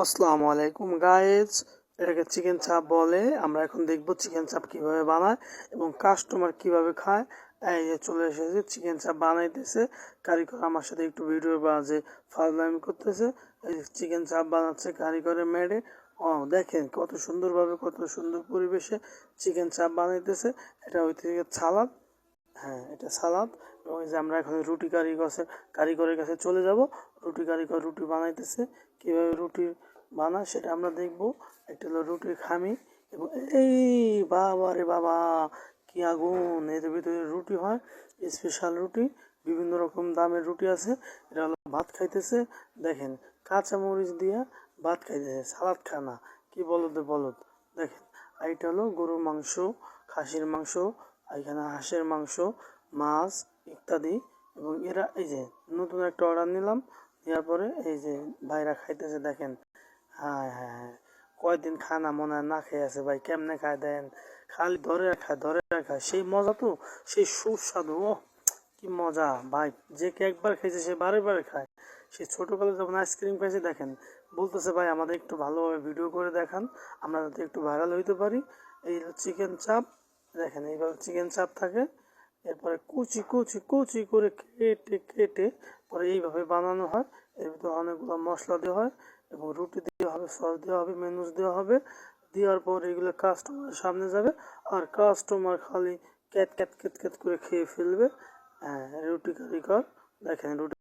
আসসালামু আলাইকুম গাইজ, এটাকে চিকেন চাপ বলে। আমরা এখন দেখব চিকেন চাপ কিভাবে বানায় এবং কাস্টমার কিভাবে খায়। এই যে চলে এসেছে, চিকেন চাপ বানাইতেছে কারিগর। আমার সাথে একটু ভিডিও বাজে ফাজলামি করতেছে। এই চিকেন চাপ বানাচ্ছে কারিগরের মেডে। ও দেখেন কত সুন্দরভাবে, কত সুন্দর পরিবেশে চিকেন চাপ বানাইতেছে। এটা ওই থেকে সালাদ। হ্যাঁ, এটা সালাদ। এবং এই যে আমরা এখন রুটি কারিগরের কাছে চলে যাব। রুটি কারিগর রুটি বানাইতেছে, কিভাবে রুটি বানায় সেটা আমরা দেখব। একটা হলো রুটির খামি, এবং এই বাবা রে বাবা, কি আগুন! এর ভিতরে রুটি হয়, স্পেশাল রুটি, বিভিন্ন রকম দামের রুটি আছে। এটা হলো ভাত খাইতেছে, দেখেন কাঁচা মরিচ দিয়া ভাত খাইতেছে, সালাদ খানা। কি বলদ দেখেন। আর এটা হলো গরুর মাংস, খাসির মাংস, এখানে হাঁসের মাংস, মাছ ইত্যাদি। এবং এরা এই যে নতুন একটা অর্ডার নিলাম, নেওয়ার পরে এই যে ভাইরা খাইতেছে দেখেন। হ্যাঁ হ্যাঁ হ্যাঁ, কয়দিন খানা মনে হয় না খেয়ে আছে ভাই, কেমনে খায় দেন, খালি ধরে খায়, সেই মজা তো, সেই সুস্বাদু। ও কি মজা ভাই! যে কে একবার খেয়েছে সে বারে বারে খায়। সে ছোটবেলায় যখন আইসক্রিম খাইছে দেখেন, বলতেছে ভাই আমাদের একটু ভালোভাবে ভিডিও করে দেখান, আমরা যাতে একটু ভাইরাল হইতে পারি। এই চিকেন চাপ দেখেন, এইভাবে চিকেন চাপ থাকে। এরপরে কুচি কুচি কুচি করে কেটে পরে এইভাবে বানানো হয়। এর ভিতরে অনেকগুলো মশলা দেওয়া হয় এবং রুটি দেওয়া হবে, সস দেওয়া হবে, মেনুস দেওয়া হবে। দেওয়ার পর এগুলো কাস্টমারের সামনে যাবে, আর কাস্টমার খালি ক্যাট ক্যাট ক্যাট ক্যাট করে খেয়ে ফেলবে। হ্যাঁ, রুটি কারিগর দেখেন রুটি